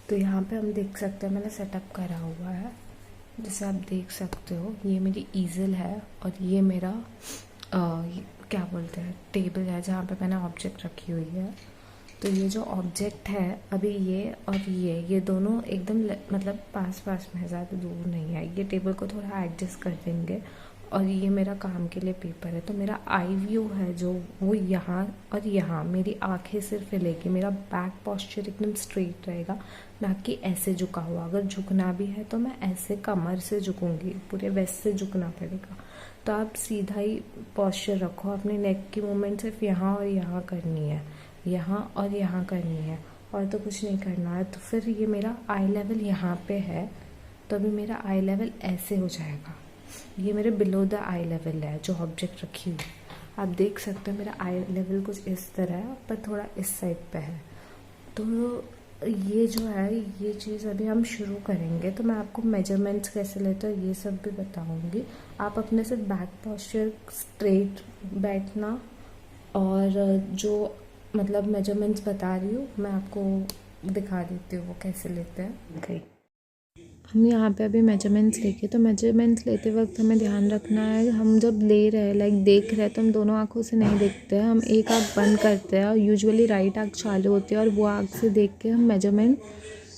तो यहाँ पे हम देख सकते हैं मैंने सेटअप करा हुआ है। जैसे आप देख सकते हो ये मेरी ईज़ल है और ये मेरा क्या बोलते हैं टेबल है जहाँ पे मैंने ऑब्जेक्ट रखी हुई है। तो ये जो ऑब्जेक्ट है अभी ये और ये दोनों एकदम मतलब पास पास में है, ज़्यादा दूर नहीं है। ये टेबल को थोड़ा एडजस्ट कर देंगे और ये मेरा काम के लिए पेपर है। तो मेरा आई व्यू है जो वो यहाँ और यहाँ मेरी आंखें सिर्फ हिलेगी, मेरा बैक पोस्चर एकदम स्ट्रेट रहेगा, ना कि ऐसे झुका हुआ। अगर झुकना भी है तो मैं ऐसे कमर से झुकूंगी, पूरे वेस्ट से झुकना पड़ेगा। तो आप सीधा ही पोस्चर रखो, अपने नेक की मूवमेंट सिर्फ यहाँ और यहाँ करनी है, यहाँ और यहाँ करनी है, और तो कुछ नहीं करना है। तो फिर ये मेरा आई लेवल यहाँ पे है, तो अभी मेरा आई लेवल ऐसे हो जाएगा। ये मेरे बिलो द आई लेवल है जो ऑब्जेक्ट रखी हुई। आप देख सकते हो मेरा आई लेवल कुछ इस तरह है, पर थोड़ा इस साइड पे है। तो ये जो है ये चीज़ अभी हम शुरू करेंगे। तो मैं आपको मेजरमेंट्स कैसे लेते हो ये सब भी बताऊंगी। आप अपने से बैक पोस्चर स्ट्रेट बैठना, और जो मतलब मेजरमेंट्स बता रही हूँ मैं आपको दिखा देती हूँ वो कैसे लेते हैं। okay. हम यहाँ पे अभी मेजरमेंट्स लेके, तो मेजरमेंट्स लेते वक्त हमें ध्यान रखना है, हम जब ले रहे हैं लाइक देख रहे हैं तो हम दोनों आँखों से नहीं देखते हैं, हम एक आँख बंद करते हैं और यूजुअली राइट आँख चालू होती है और वो आँख से देख के हम मेजरमेंट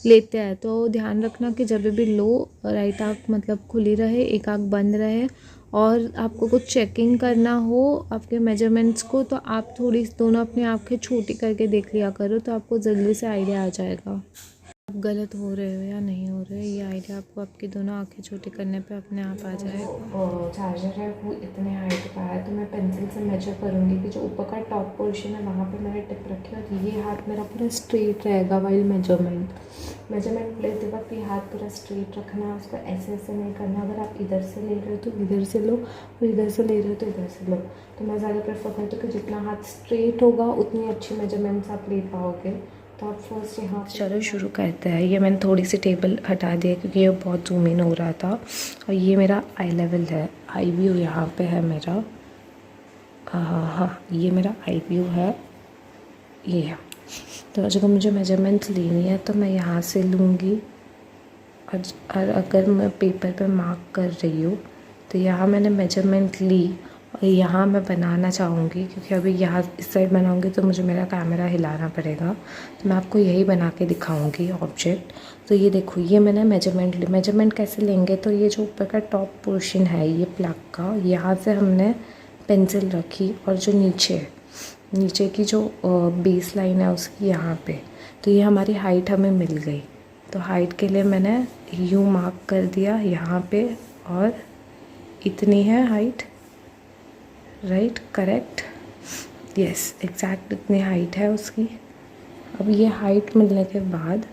लेते हैं। तो ध्यान रखना कि जब भी लो राइट आँख मतलब खुली रहे, एक आँख बंद रहे, और आपको कुछ चेकिंग करना हो आपके मेजरमेंट्स को तो आप थोड़ी दोनों अपनी आँखें छोटी करके देख लिया करो, तो आपको जल्दी से आइडिया आ जाएगा आप गलत हो रहे हो या नहीं हो रहे। ये आइडिया आपको आपकी दोनों आंखें छोटी करने पे अपने आप आ जाएगा। चार्जर है वो इतने हाइट का है, तो मैं पेंसिल से मेजर करूँगी कि जो ऊपर का टॉप पोर्शन है वहाँ पे मैंने टिप रखी है, और ये हाथ मेरा पूरा स्ट्रेट रहेगा वाइल मेजरमेंट लेते वक्त ये हाथ पूरा स्ट्रेट रखना है, उसको ऐसे ऐसे नहीं करना। अगर आप इधर से ले रहे हो तो इधर से लो, और इधर से ले रहे हो तो इधर से लो। तो मैं ज़्यादा प्रेफर करती हूँ कि जितना हाथ स्ट्रेट होगा उतनी अच्छी मेजरमेंट्स आप ले पाओगे। तो आप फर्स्ट यहाँ चलो शुरू करते हैं। ये मैंने थोड़ी सी टेबल हटा दिया क्योंकि ये बहुत जूम इन हो रहा था। और ये मेरा आई लेवल है, आई व्यू यहाँ पे है मेरा। हाँ ये मेरा आई व्यू है, ये है। तो अगर मुझे मेजरमेंट्स लेनी है तो मैं यहाँ से लूँगी, और अगर मैं पेपर पे मार्क कर रही हूँ तो यहाँ मैंने मेजरमेंट ली और यहाँ मैं बनाना चाहूँगी, क्योंकि अभी यहाँ इस साइड बनाऊँगी तो मुझे मेरा कैमरा हिलाना पड़ेगा, तो मैं आपको यही बना के दिखाऊँगी ऑब्जेक्ट। तो ये देखो ये मैंने मेजरमेंट ली। मेजरमेंट कैसे लेंगे, तो ये जो ऊपर का टॉप पोर्शन है ये प्लग का, यहाँ से हमने पेंसिल रखी, और जो नीचे की जो बेस लाइन है उसकी यहाँ पे, तो ये हमारी हाइट हमें मिल गई। तो हाइट के लिए मैंने यूँ मार्क कर दिया यहाँ पे, और इतनी है height, right correct, yes exact इतनी हाइट है उसकी। अब ये हाइट मिलने के बाद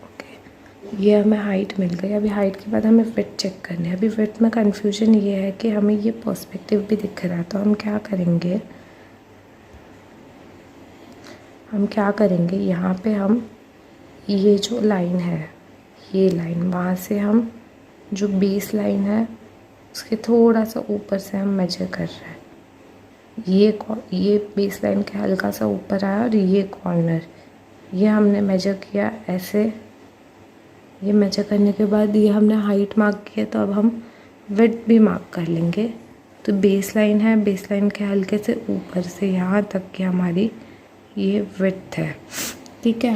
ओके ये हमें हाइट मिल गई। अभी हाइट के बाद हमें फिट चेक करनी है। अभी फिट में कन्फ्यूजन ये है कि हमें ये पर्सपेक्टिव भी दिख रहा है, तो हम क्या करेंगे यहाँ पे हम ये जो लाइन है, ये लाइन वहाँ से हम जो बेस लाइन है उसके थोड़ा सा ऊपर से हम मेजर कर रहे हैं। ये बेस लाइन के हल्का सा ऊपर आया, और ये कॉर्नर ये हमने मेजर किया ऐसे। ये मेजर करने के बाद ये हमने हाइट मार्क किया, तो अब हम विड्थ भी मार्क कर लेंगे। तो बेस लाइन है, बेस लाइन के हल्के से ऊपर से यहाँ तक की हमारी ये विड्थ है, ठीक है।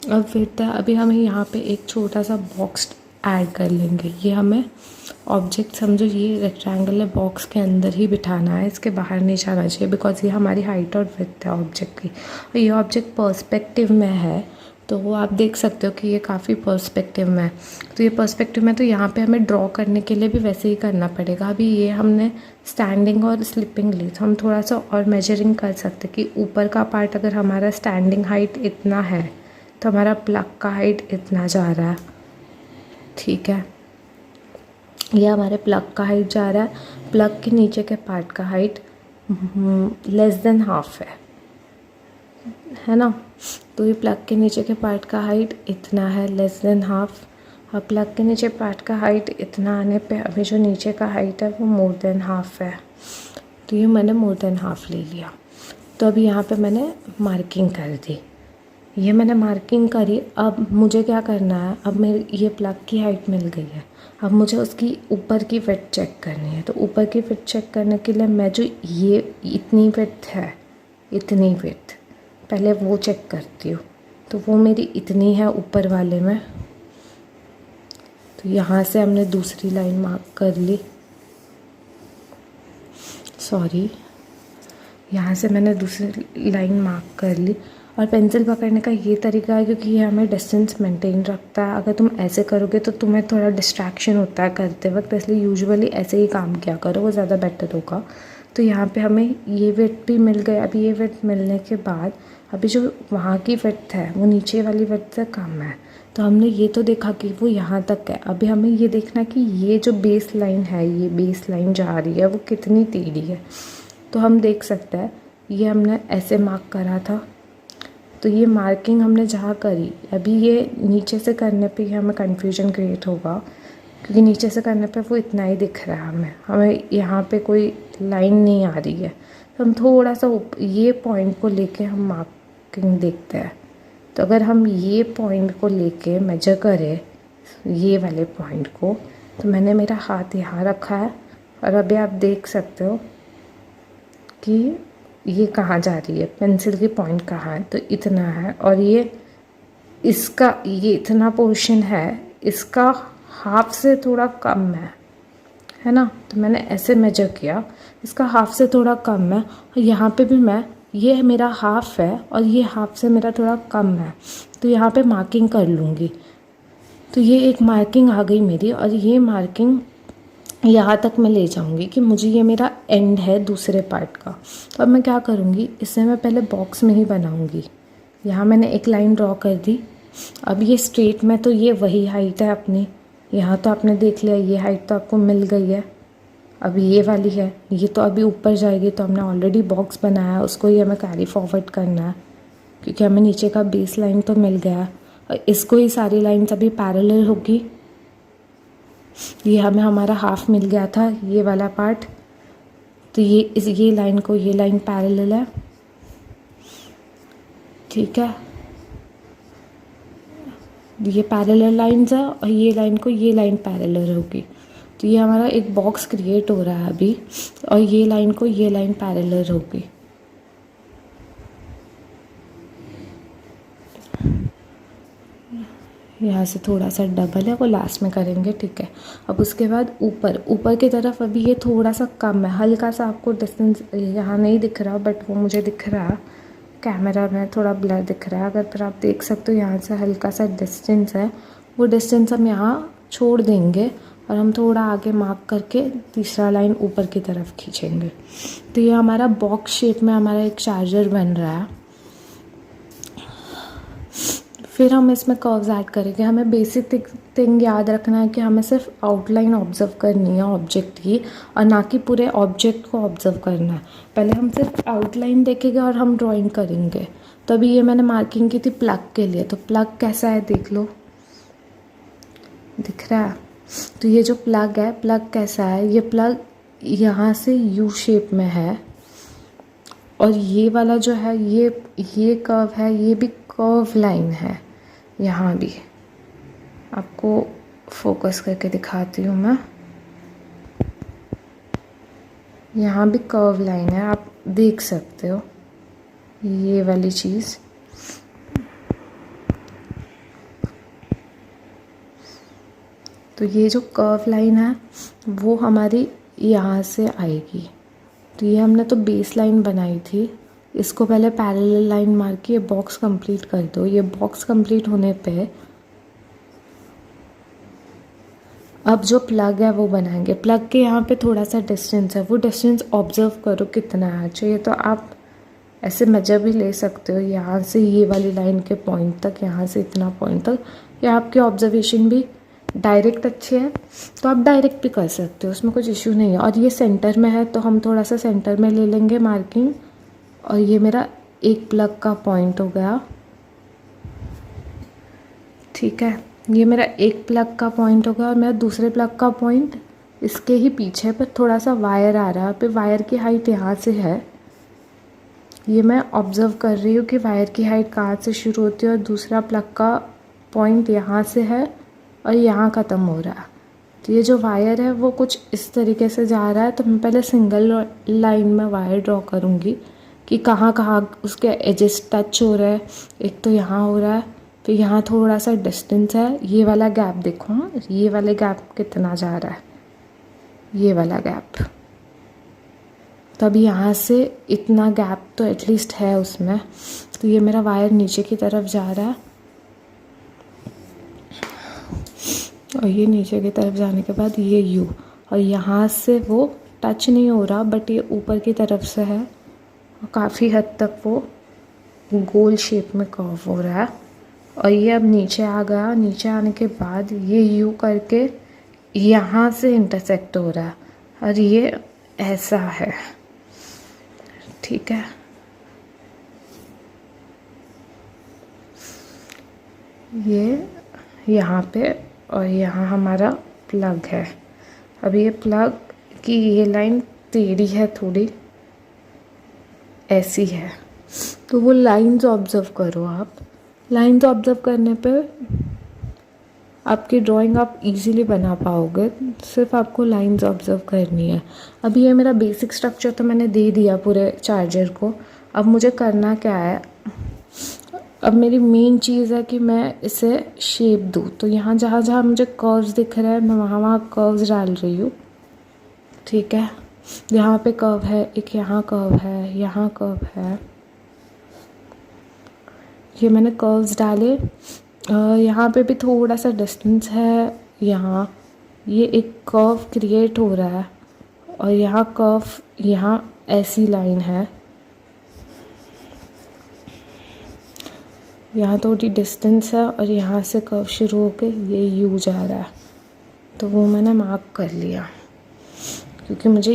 अब विड्थ है, अभी हमें यहाँ पे एक छोटा सा बॉक्स ऐड कर लेंगे। ये हमें ऑब्जेक्ट समझो ये रेक्टेंगुलर बॉक्स के अंदर ही बिठाना है, इसके बाहर नहीं जाना चाहिए, बिकॉज ये हमारी हाइट और विड्थ है ऑब्जेक्ट की। और ये ऑब्जेक्ट पर्सपेक्टिव में है, तो वो आप देख सकते हो कि ये काफ़ी पर्सपेक्टिव में है। तो ये पर्सपेक्टिव में, तो यहाँ पे हमें ड्रॉ करने के लिए भी वैसे ही करना पड़ेगा। अभी ये हमने स्टैंडिंग और स्लिपिंग ली, तो हम थोड़ा सा और मेजरिंग कर सकते कि ऊपर का पार्ट अगर हमारा स्टैंडिंग हाइट इतना है तो हमारा प्लग का हाइट इतना जा रहा है, ठीक है। ये हमारे प्लग का हाइट जा रहा है, प्लग के नीचे के पार्ट का हाइट लेस देन हाफ है ना। तो ये प्लग के नीचे के पार्ट का हाइट इतना है, लेस देन हाफ। और प्लग के नीचे पार्ट का हाइट इतना आने पे अभी जो नीचे का हाइट है वो मोर देन हाफ है, तो ये मैंने मोर देन हाफ ले लिया। तो अभी यहाँ पे मैंने मार्किंग कर दी, ये मैंने मार्किंग करी। अब मुझे क्या करना है, अब मेरी ये प्लग की हाइट मिल गई है, अब मुझे उसकी ऊपर की फिट चेक करनी है। तो ऊपर की फिट चेक करने के लिए मैं जो ये इतनी फिट है, इतनी फिट पहले वो चेक करती हूँ। तो वो मेरी इतनी है ऊपर वाले में। तो यहाँ से हमने दूसरी लाइन मार्क कर ली, सॉरी, यहाँ से मैंने दूसरी लाइन मार्क कर ली। और पेंसिल पकड़ने का ये तरीका है क्योंकि ये हमें डिस्टेंस मेंटेन रखता है। अगर तुम ऐसे करोगे तो तुम्हें थोड़ा डिस्ट्रैक्शन होता है करते वक्त, इसलिए यूजुअली ऐसे ही काम किया करो, वो ज़्यादा बेटर होगा। तो यहाँ पे हमें ये विड्थ भी मिल गया। अभी ये विड्थ मिलने के बाद अभी जो वहाँ की विड्थ है वो नीचे वाली विड्थ से कम है। तो हमने ये तो देखा कि वो यहाँ तक है। अभी हमें ये देखना कि ये जो बेस लाइन है, ये बेस लाइन जा रही है वो कितनी टेढ़ी है। तो हम देख सकते हैं, ये हमने ऐसे मार्क करा था। तो ये मार्किंग हमने जहाँ करी, अभी ये नीचे से करने पे हमें कन्फ्यूजन क्रिएट होगा क्योंकि नीचे से करने पे वो इतना ही दिख रहा है हमें यहाँ पे कोई लाइन नहीं आ रही है। तो हम थोड़ा सा ये पॉइंट को लेके हम मार्किंग देखते हैं। तो अगर हम ये पॉइंट को लेके मेजर करें, ये वाले पॉइंट को, तो मैंने मेरा हाथ यहाँ रखा है और अभी आप देख सकते हो कि ये कहाँ जा रही है, पेंसिल की पॉइंट कहाँ है। तो इतना है और ये इसका ये इतना पोर्शन है, इसका हाफ से थोड़ा कम है ना। तो मैंने ऐसे मेजर किया, इसका हाफ से थोड़ा कम है। और यहाँ पे भी मैं, ये मेरा हाफ है और ये हाफ से मेरा थोड़ा कम है, तो यहाँ पे मार्किंग कर लूँगी। तो ये एक मार्किंग आ गई मेरी और ये मार्किंग यहाँ तक मैं ले जाऊँगी कि मुझे ये मेरा एंड है दूसरे पार्ट का। तो अब मैं क्या करूँगी, इससे मैं पहले बॉक्स में ही बनाऊँगी। यहाँ मैंने एक लाइन ड्रॉ कर दी। अब ये स्ट्रेट में तो ये वही हाइट है अपनी, यहाँ तो आपने देख लिया, ये हाइट तो आपको मिल गई है। अब ये वाली है, ये तो अभी ऊपर जाएगी। तो हमने ऑलरेडी बॉक्स बनाया है, उसको ही हमें कैरी फॉरवर्ड करना है क्योंकि हमें नीचे का बेस लाइन तो मिल गया। और इसको ही सारी लाइन्स अभी पैरेलल होगी। ये हमें हमारा हाफ मिल गया था, ये वाला पार्ट। तो ये लाइन को ये लाइन पैरेलल है, ठीक है। ये पैरेलल लाइंस है और ये लाइन को ये लाइन पैरेलल होगी। तो ये हमारा एक बॉक्स क्रिएट हो रहा है अभी, और ये लाइन को ये लाइन पैरेलल होगी। यहाँ से थोड़ा सा डबल है, वो लास्ट में करेंगे, ठीक है। अब उसके बाद ऊपर की तरफ अभी ये थोड़ा सा कम है, हल्का सा आपको डिस्टेंस यहाँ नहीं दिख रहा बट वो मुझे दिख रहा है, कैमरा में थोड़ा ब्लर दिख रहा है। अगर फिर आप देख सकते हो यहाँ से हल्का सा डिस्टेंस है, वो डिस्टेंस हम यहाँ छोड़ देंगे और हम थोड़ा आगे मार्क करके तीसरा लाइन ऊपर की तरफ खींचेंगे। तो ये हमारा बॉक्स शेप में हमारा एक चार्जर बन रहा है। फिर हम इसमें कर्व्स ऐड करेंगे। हमें बेसिक थिंग याद रखना है कि हमें सिर्फ आउटलाइन ऑब्जर्व करनी है ऑब्जेक्ट की, और ना कि पूरे ऑब्जेक्ट को ऑब्जर्व करना है। पहले हम सिर्फ आउटलाइन देखेंगे और हम ड्राइंग करेंगे। तो अभी ये मैंने मार्किंग की थी प्लग के लिए, तो प्लग कैसा है देख लो, दिख रहा है। तो ये जो प्लग है, प्लग कैसा है, ये प्लग यहाँ से यू शेप में है, और ये वाला जो है ये कर्व है, ये भी कर्व लाइन है। यहाँ भी आपको फोकस करके दिखाती हूँ मैं, यहाँ भी कर्व लाइन है, आप देख सकते हो ये वाली चीज़। तो ये जो कर्व लाइन है वो हमारी यहाँ से आएगी। तो ये हमने तो बेस लाइन बनाई थी, इसको पहले पैरेलल लाइन मार के ये बॉक्स कंप्लीट कर दो। ये बॉक्स कंप्लीट होने पे अब जो प्लग है वो बनाएंगे। प्लग के यहाँ पे थोड़ा सा डिस्टेंस है, वो डिस्टेंस ऑब्जर्व करो कितना है। चाहिए तो आप ऐसे मेजर भी ले सकते हो, यहाँ से ये वाली लाइन के पॉइंट तक, यहाँ से इतना पॉइंट तक। या आपकी ऑब्जर्वेशन भी डायरेक्ट अच्छी है तो आप डायरेक्ट भी कर सकते हो, उसमें कुछ इशू नहीं है। और ये सेंटर में है तो हम थोड़ा सा सेंटर में ले लेंगे मार्किंग। और ये मेरा एक प्लग का पॉइंट हो गया, ठीक है। ये मेरा एक प्लग का पॉइंट हो गया और मेरा दूसरे प्लग का पॉइंट इसके ही पीछे पर थोड़ा सा वायर आ रहा है। पे वायर की हाइट यहाँ से है, ये मैं ऑब्ज़र्व कर रही हूँ कि वायर की हाइट कहाँ से शुरू होती है और दूसरा प्लग का पॉइंट यहाँ से है और यहाँ ख़त्म हो रहा है। तो ये जो वायर है वो कुछ इस तरीके से जा रहा है। तो मैं पहले सिंगल लाइन में वायर ड्रॉ करूँगी कि कहाँ कहाँ उसके एजेस टच हो रहे हैं। एक तो यहाँ हो रहा है, फिर यहाँ थोड़ा सा डिस्टेंस है। ये वाला गैप देखो, हाँ ये वाले गैप कितना जा रहा है, ये वाला गैप। तब यहाँ से इतना गैप तो एटलीस्ट है उसमें। तो ये मेरा वायर नीचे की तरफ जा रहा है और ये नीचे की तरफ जाने के बाद ये यू, और यहाँ से वो टच नहीं हो रहा बट ये ऊपर की तरफ से है और काफ़ी हद तक वो गोल शेप में कर्व हो रहा है। और ये अब नीचे आ गया। नीचे आने के बाद ये यू करके यहाँ से इंटरसेक्ट हो रहा है और ये ऐसा है, ठीक है। ये यहाँ पे और यहाँ हमारा प्लग है। अब ये प्लग की ये लाइन टेढ़ी है, थोड़ी ऐसी है। तो वो लाइंस ऑब्ज़र्व करो आप। लाइंस ऑब्ज़र्व करने पे आपकी ड्राइंग आप इजीली बना पाओगे। सिर्फ आपको लाइंस ऑब्ज़र्व करनी है। अभी ये मेरा बेसिक स्ट्रक्चर तो मैंने दे दिया पूरे चार्जर को। अब मुझे करना क्या है, अब मेरी मेन चीज़ है कि मैं इसे शेप दूँ। तो यहाँ जहाँ जहाँ मुझे कर्व्स दिख रहे हैं मैं वहाँ वहाँ कर्व्स डाल रही हूँ, ठीक है। यहाँ पे कर्व है, एक यहाँ कर्व है, यहाँ कर्व है। ये मैंने कर्व्स डाले। यहाँ पे भी थोड़ा सा डिस्टेंस है। यहाँ ये एक कर्व क्रिएट हो रहा है और यहाँ कर्व, यहाँ ऐसी लाइन है। यहाँ थोड़ी डिस्टेंस है और यहाँ से कर्व शुरू होके ये यू जा रहा है। तो वो मैंने मार्क कर लिया क्योंकि मुझे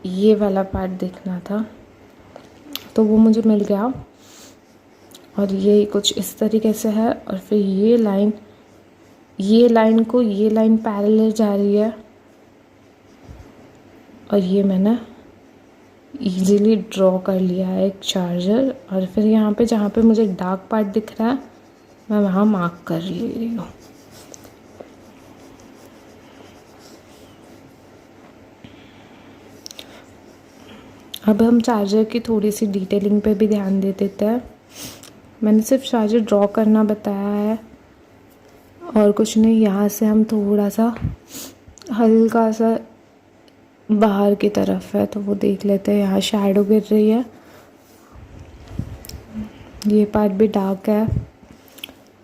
ये वाला पार्ट देखना था, तो वो मुझे मिल गया। और ये कुछ इस तरीके से है और फिर ये लाइन पैरेलल जा रही है और ये मैंने इजीली ड्रॉ कर लिया है एक चार्जर। और फिर यहाँ पे जहाँ पे मुझे डार्क पार्ट दिख रहा है मैं वहाँ मार्क कर ले रही हूँ। अब हम चार्जर की थोड़ी सी डिटेलिंग पे भी ध्यान दे देते हैं। मैंने सिर्फ चार्जर ड्रॉ करना बताया है और कुछ नहीं। यहाँ से हम थोड़ा सा हल्का सा बाहर की तरफ है तो वो देख लेते हैं। यहाँ शैडो गिर रही है, ये पार्ट भी डार्क है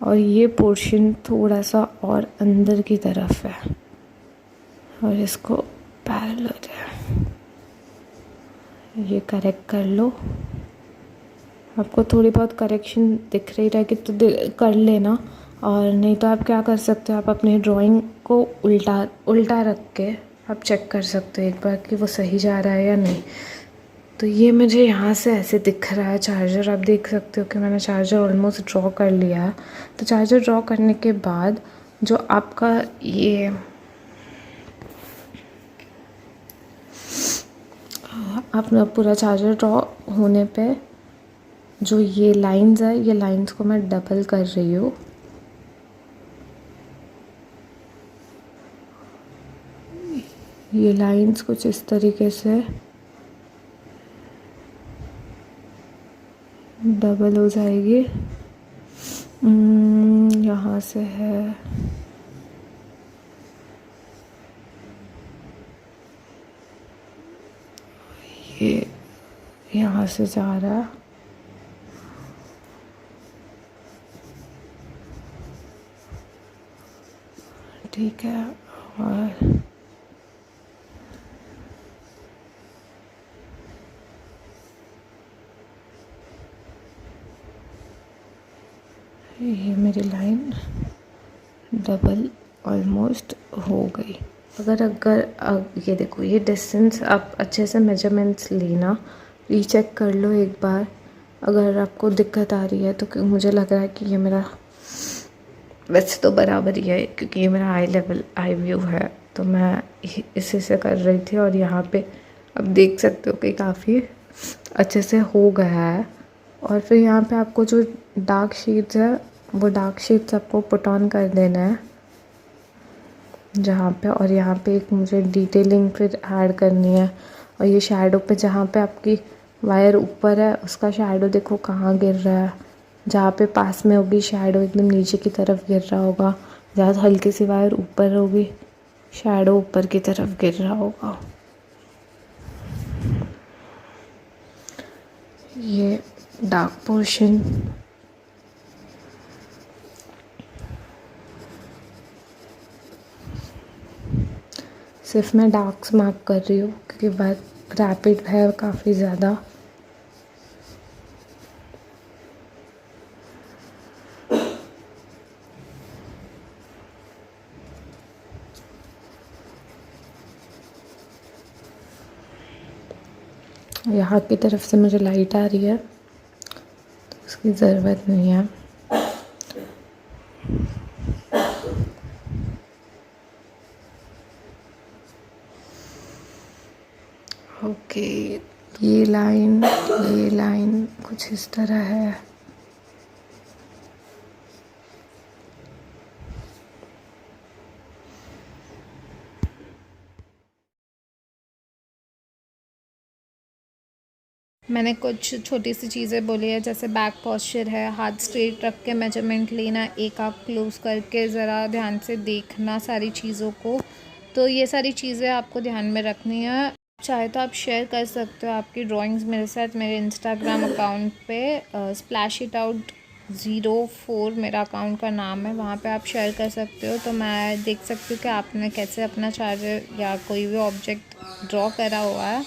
और ये पोर्शन थोड़ा सा और अंदर की तरफ है और इसको पैरेलल है। ये करेक्ट कर लो। आपको थोड़ी बहुत करेक्शन दिख रही रहेगी तो कर लेना, और नहीं तो आप क्या कर सकते हो, आप अपनी ड्राइंग को उल्टा रख के आप चेक कर सकते हो एक बार कि वो सही जा रहा है या नहीं। तो ये मुझे यहाँ से ऐसे दिख रहा है चार्जर। आप देख सकते हो कि मैंने चार्जर ऑलमोस्ट ड्रॉ कर लिया है। तो चार्जर ड्रॉ करने के बाद जो आपका ये अपना पूरा चार्जर ड्रॉ होने पे जो ये लाइंस है, ये लाइंस को मैं डबल कर रही हूँ। ये लाइंस कुछ इस तरीके से डबल हो जाएगी। यहाँ से है, ये यहाँ से जा रहा है, ठीक है। और ये मेरी लाइन डबल ऑलमोस्ट हो गई। अगर ये देखो, ये डिस्टेंस आप अच्छे से मेजरमेंट्स लेना, रीचेक कर लो एक बार। अगर आपको दिक्कत आ रही है तो मुझे लग रहा है कि ये मेरा वैसे तो बराबर ही है क्योंकि ये मेरा आई व्यू है, तो मैं इसी से कर रही थी। और यहाँ पे अब देख सकते हो कि काफ़ी अच्छे से हो गया है। और फिर यहाँ पे आपको जो डार्क शेड्स है वो डार्क शेड्स आपको पुट ऑन कर देना है जहाँ पे, और यहाँ पे एक मुझे डिटेलिंग फिर ऐड करनी है। और ये शैडो पे जहाँ पे आपकी वायर ऊपर है उसका शैडो देखो कहाँ गिर रहा है, जहाँ पे पास में होगी शैडो एकदम नीचे की तरफ गिर रहा होगा, जहाँ हल्की सी वायर ऊपर होगी शैडो ऊपर की तरफ गिर रहा होगा। ये डार्क पोर्शन सिर्फ मैं डार्क्स मार्क कर रही हूँ क्योंकि वर्क रैपिड है काफ़ी ज़्यादा। यहाँ की तरफ से मुझे लाइट आ रही है तो उसकी ज़रूरत नहीं है। ओके, ये लाइन कुछ इस तरह है। मैंने कुछ छोटी सी चीज़ें बोली है, जैसे बैक पोस्चर है, हाथ स्ट्रेट रख के मेजरमेंट लेना, एक आँख क्लोज करके ज़रा ध्यान से देखना सारी चीज़ों को। तो ये सारी चीज़ें आपको ध्यान में रखनी है। चाहे तो आप शेयर कर सकते हो आपकी ड्राइंग्स मेरे साथ मेरे इंस्टाग्राम अकाउंट पे स्प्लैश इट आउट 04 मेरा अकाउंट का नाम है, वहाँ पे आप शेयर कर सकते हो। तो मैं देख सकती हूँ कि आपने कैसे अपना चार्जर या कोई भी ऑब्जेक्ट ड्रॉ करा हुआ है।